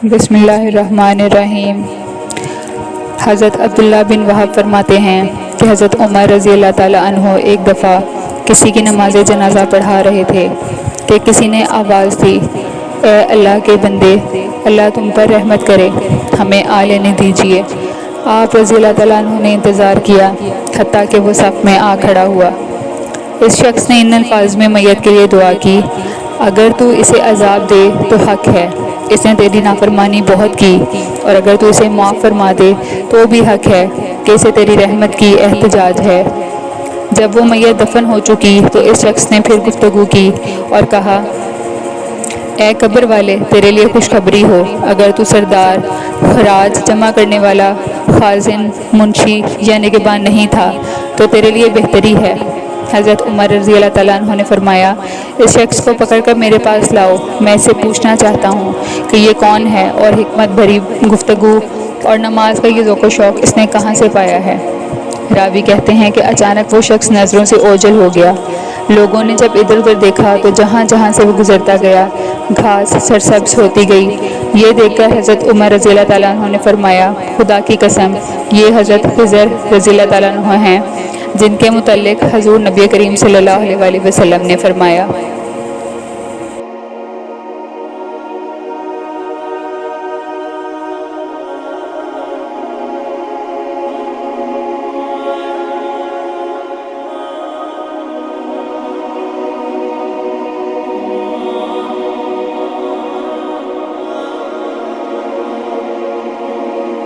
بسم اللہ الرحمن الرحیم۔ حضرت عبداللہ بن وہب فرماتے ہیں کہ حضرت عمر رضی اللہ تعالیٰ عنہ ایک دفعہ کسی کی نماز جنازہ پڑھا رہے تھے کہ کسی نے آواز دی، اے اللہ کے بندے، اللہ تم پر رحمت کرے، ہمیں آ لینے دیجیے۔ آپ رضی اللہ تعالیٰ عنہ نے انتظار کیا حتیٰ کہ وہ صف میں آ کھڑا ہوا۔ اس شخص نے ان الفاظ میں میت کے لیے دعا کی، اگر تو اسے عذاب دے تو حق ہے، اس نے تیری نافرمانی بہت کی، اور اگر تو اسے معاف فرما دے تو بھی حق ہے کہ اسے تیری رحمت کی احتجاج ہے۔ جب وہ میت دفن ہو چکی تو اس شخص نے پھر گفتگو کی اور کہا، اے قبر والے، تیرے لیے خوشخبری ہو، اگر تو سردار، خراج جمع کرنے والا، خازن، منشی یا نگہبان نہیں تھا تو تیرے لیے بہتری ہے۔ حضرت عمر رضی اللہ تعالیٰ عنہ نے فرمایا، اس شخص کو پکڑ کر میرے پاس لاؤ، میں اس سے پوچھنا چاہتا ہوں کہ یہ کون ہے اور حکمت بھری گفتگو اور نماز کا یہ ذوق و شوق اس نے کہاں سے پایا ہے۔ راوی کہتے ہیں کہ اچانک وہ شخص نظروں سے اوجھل ہو گیا۔ لوگوں نے جب ادھر ادھر دیکھا تو جہاں جہاں سے وہ گزرتا گیا گھاس سرسبز ہوتی گئی۔ یہ دیکھ کر حضرت عمر رضی اللہ تعالیٰ عنہ نے فرمایا، خدا کی قسم، یہ حضرت خضر رضی اللہ تعالیٰ عنہ ہیں جن کے متعلق حضور نبی کریم صلی اللہ علیہ وسلم نے فرمایا۔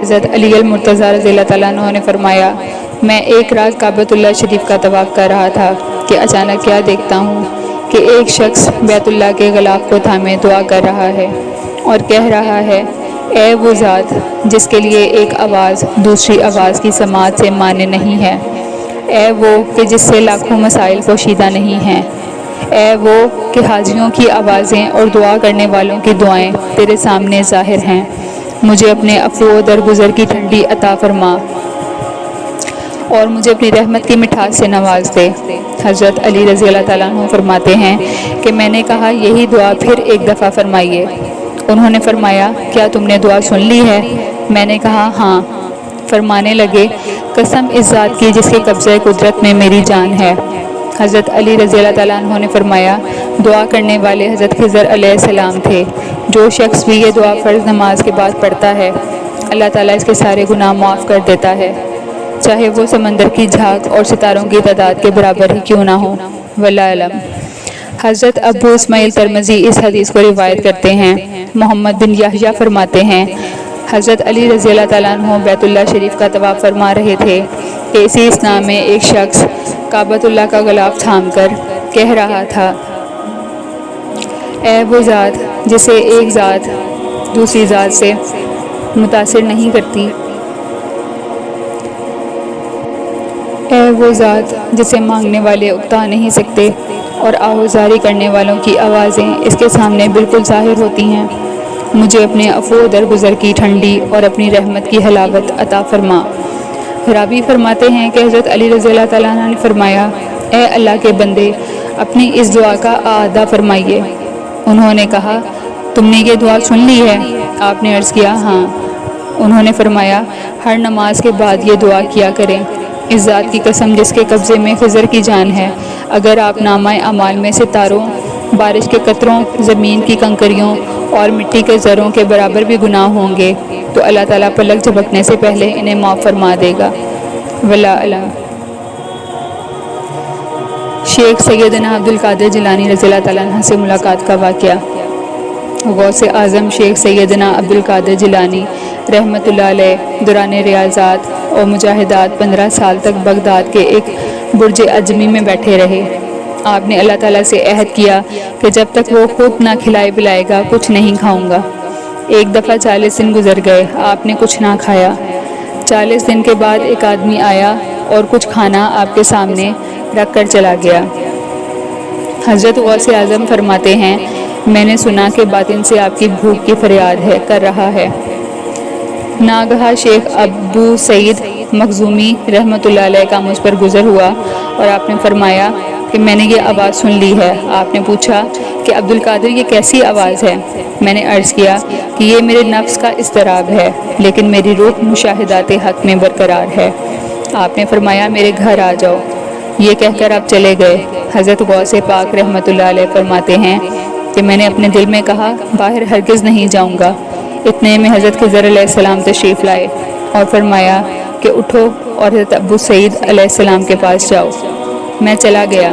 حضرت علی المرتضیٰ رضی اللہ تعالیٰ عنہ نے فرمایا، میں ایک رات کعبۃ اللہ شریف کا طواف کر رہا تھا کہ اچانک کیا دیکھتا ہوں کہ ایک شخص بیت اللہ کے غلاف کو تھامے دعا کر رہا ہے اور کہہ رہا ہے، اے وہ ذات جس کے لیے ایک آواز دوسری آواز کی سماعت سے مانع نہیں ہے، اے وہ کہ جس سے لاکھوں مسائل پوشیدہ نہیں ہیں، اے وہ کہ حاجیوں کی آوازیں اور دعا کرنے والوں کی دعائیں تیرے سامنے ظاہر ہیں، مجھے اپنے عفو و درگزر کی ٹھنڈی عطا فرما اور مجھے اپنی رحمت کی مٹھاس سے نواز دے۔ حضرت علی رضی اللہ تعالیٰ عنہ فرماتے ہیں کہ میں نے کہا، یہی دعا پھر ایک دفعہ فرمائیے۔ انہوں نے فرمایا، کیا تم نے دعا سن لی ہے؟ میں نے کہا، ہاں۔ فرمانے لگے، قسم اس ذات کی جس کے قبضہ قدرت میں میری جان ہے۔ حضرت علی رضی اللہ تعالیٰ عنہ نے فرمایا، دعا کرنے والے حضرت خضر علیہ السلام تھے۔ جو شخص بھی یہ دعا فرض نماز کے بعد پڑھتا ہے، اللہ تعالیٰ اس کے سارے گناہ معاف کر دیتا ہے، چاہے وہ سمندر کی جھاگ اور ستاروں کی تعداد کے برابر ہی کیوں نہ ہو۔ واللہ علم۔ حضرت ابو اسماعیل ترمذی اس حدیث کو روایت کرتے ہیں۔ محمد بن یحییٰ فرماتے ہیں، حضرت علی رضی اللہ تعالیٰ عنہ بیت اللہ شریف کا طواف فرما رہے تھے کہ اسی اثناء میں ایک شخص کعبۃ اللہ کا غلاف تھام کر کہہ رہا تھا، اے وہ ذات جسے ایک ذات دوسری ذات سے متاثر نہیں کرتی، اے وہ ذات جسے مانگنے والے اکتا نہیں سکتے اور آہوزاری کرنے والوں کی آوازیں اس کے سامنے بالکل ظاہر ہوتی ہیں، مجھے اپنے عفو و درگزر کی ٹھنڈی اور اپنی رحمت کی حلاوت عطا فرما۔ راوی فرماتے ہیں کہ حضرت علی رضی اللہ تعالیٰ عنہ نے فرمایا، اے اللہ کے بندے، اپنی اس دعا کا اعادہ فرمائیے۔ انہوں نے کہا، تم نے یہ دعا سن لی ہے؟ آپ نے عرض کیا، ہاں۔ انہوں نے فرمایا، ہر نماز کے بعد یہ دعا کیا کریں، اس ذات کی قسم جس کے قبضے میں خضر کی جان ہے، اگر آپ نامہ اعمال میں ستاروں، بارش کے قطروں، زمین کی کنکریوں اور مٹی کے ذروں کے برابر بھی گناہ ہوں گے تو اللہ تعالیٰ پلک جھپکنے سے پہلے انہیں معاف فرما دے گا۔ واللہ علم۔ شیخ سیدنا عبدالقادر جیلانی رضی اللہ تعالیٰ عنہ سے ملاقات کا واقعہ۔ غوث اعظم شیخ سیدنا عبدالقادر جیلانی رحمۃ اللہ علیہ دوران ریاضات اور مجاہدات 15 سال تک بغداد کے ایک برج عجمی میں بیٹھے رہے۔ آپ نے اللہ تعالیٰ سے عہد کیا کہ جب تک وہ خود نہ کھلائے پلائے گا کچھ نہیں کھاؤں گا۔ ایک دفعہ 40 دن گزر گئے، آپ نے کچھ نہ کھایا۔ 40 دن کے بعد ایک آدمی آیا اور کچھ کھانا آپ کے سامنے رکھ کر چلا گیا۔ حضرت غوث اعظم فرماتے ہیں، میں نے سنا کہ باطن سے آپ کی بھوک کی فریاد کر رہا ہے۔ ناگہا شیخ ابو سعید مخزومی رحمۃ اللہ علیہ کا مجھ پر گزر ہوا اور آپ نے فرمایا کہ میں نے یہ آواز سن لی ہے۔ آپ نے پوچھا کہ عبد القادر یہ کیسی آواز ہے؟ میں نے عرض کیا کہ یہ میرے نفس کا اضطراب ہے، لیکن میری روح مشاہدات حق میں برقرار ہے۔ آپ نے فرمایا میرے گھر آ جاؤ۔ یہ کہہ کر آپ چلے گئے۔ حضرت غوث پاک رحمۃ اللہ علیہ فرماتے ہیں کہ میں نے اپنے دل میں کہا باہر ہرگز نہیں جاؤں گا۔ اتنے میں حضرت خضر علیہ السلام تشریف لائے اور فرمایا کہ اٹھو اور حضرت ابو سعید علیہ السلام کے پاس جاؤ۔ میں چلا گیا۔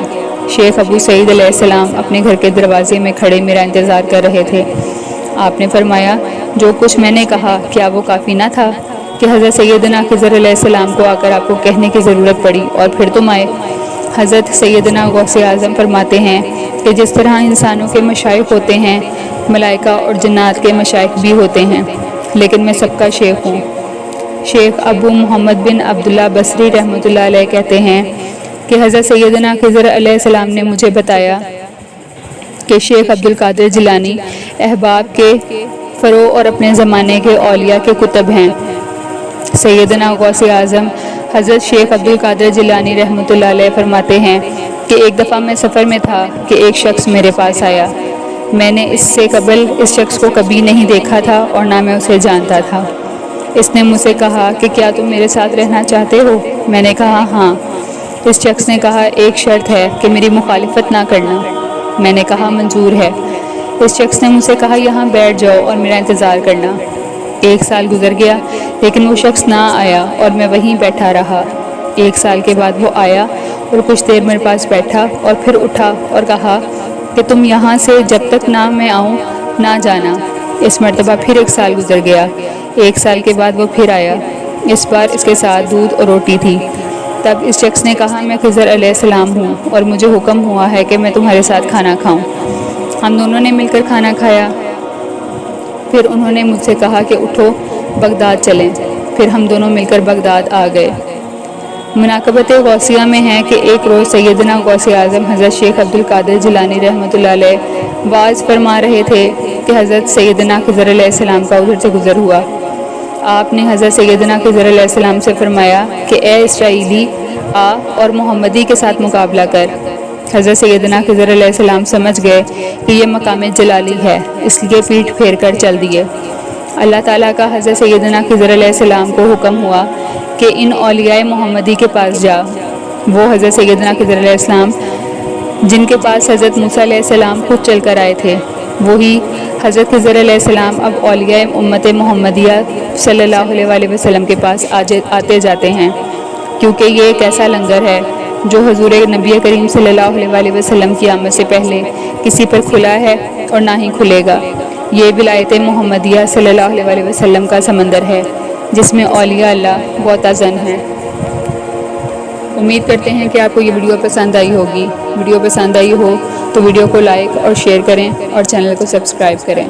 شیخ ابو سعید علیہ السلام اپنے گھر کے دروازے میں کھڑے میرا انتظار کر رہے تھے۔ آپ نے فرمایا جو کچھ میں نے کہا کیا وہ کافی نہ تھا کہ حضرت سیدنا خضر علیہ السلام کو آ کر آپ کو کہنے کی ضرورت پڑی اور پھر تم آئے؟ حضرت سیدنا غوث اعظم فرماتے ہیں کہ جس طرح انسانوں کے مشائخ ہوتے ہیں، ملائکہ اور جنات کے مشائخ بھی ہوتے ہیں، لیکن میں سب کا شیخ ہوں۔ شیخ ابو محمد بن عبداللہ بصری رحمۃ اللہ علیہ کہتے ہیں کہ حضرت سیدنا خضر علیہ السلام نے مجھے بتایا کہ شیخ عبد القادر جیلانی احباب کے فرو اور اپنے زمانے کے اولیاء کے کتب ہیں۔ سیدنا غوث اعظم حضرت شیخ عبد القادر جیلانی رحمۃ اللہ علیہ فرماتے ہیں کہ ایک دفعہ میں سفر میں تھا کہ ایک شخص میرے پاس آیا۔ میں نے اس سے قبل اس شخص کو کبھی نہیں دیکھا تھا اور نہ میں اسے جانتا تھا۔ اس نے مجھ سے کہا کہ کیا تم میرے ساتھ رہنا چاہتے ہو؟ میں نے کہا ہاں۔ اس شخص نے کہا ایک شرط ہے کہ میری مخالفت نہ کرنا۔ میں نے کہا منظور ہے۔ اس شخص نے مجھ سے کہا یہاں بیٹھ جاؤ اور میرا انتظار کرنا۔ 1 سال گزر گیا لیکن وہ شخص نہ آیا اور میں وہیں بیٹھا رہا۔ 1 سال کے بعد وہ آیا اور کچھ دیر میرے پاس بیٹھا اور پھر اٹھا اور کہا کہ تم یہاں سے جب تک نہ میں آؤں نہ جانا۔ اس مرتبہ پھر 1 سال گزر گیا۔ 1 سال کے بعد وہ پھر آیا۔ اس بار اس کے ساتھ دودھ اور روٹی تھی۔ تب اس شخص نے کہا میں خضر علیہ السلام ہوں اور مجھے حکم ہوا ہے کہ میں تمہارے ساتھ کھانا کھاؤں۔ ہم دونوں نے مل کر کھانا کھایا۔ پھر انہوں نے مجھ سے کہا کہ اٹھو بغداد چلیں۔ پھر ہم دونوں مل کر بغداد آ گئے۔ مناقبت غوثیہ میں ہے کہ ایک روز سیدنا غوث اعظم حضرت شیخ عبد القادر جیلانی رحمۃ اللہ علیہ واعظ فرما رہے تھے کہ حضرت سیدنا خضر علیہ السلام کا ادھر سے گزر ہوا۔ آپ نے حضرت سیدنا خضر علیہ السلام سے فرمایا کہ اے اسرائیلی آ اور محمدی کے ساتھ مقابلہ کر۔ حضرت سیدنا خضر علیہ السلام سمجھ گئے کہ یہ مقام جلالی ہے، اس لیے پیٹھ پھیر کر چل دیے۔ اللہ تعالیٰ کا حضرت سیدنا خضر علیہ السلام کو حکم ہوا کہ ان اولیاء محمدی کے پاس جا۔ وہ حضرت سیدنا خضر علیہ السلام جن کے پاس حضرت موسیٰ علیہ السلام خود چل کر آئے تھے، وہی حضرت خضر علیہ السلام اب اولیاء امت محمدیہ صلی اللہ علیہ وآلہ وسلم کے پاس آتے جاتے ہیں، کیونکہ یہ ایک ایسا لنگر ہے جو حضور نبی کریم صلی اللہ علیہ وآلہ وسلم کی آمد سے پہلے کسی پر کھلا ہے اور نہ ہی کھلے گا۔ یہ ولایت محمدیہ صلی اللہ علیہ وآلہ وسلم کا سمندر ہے جس میں اولیاء اللہ غوطہ زن ہیں۔ امید کرتے ہیں کہ آپ کو یہ ویڈیو پسند آئی ہوگی۔ ویڈیو پسند آئی ہو تو ویڈیو کو لائک اور شیئر کریں اور چینل کو سبسکرائب کریں۔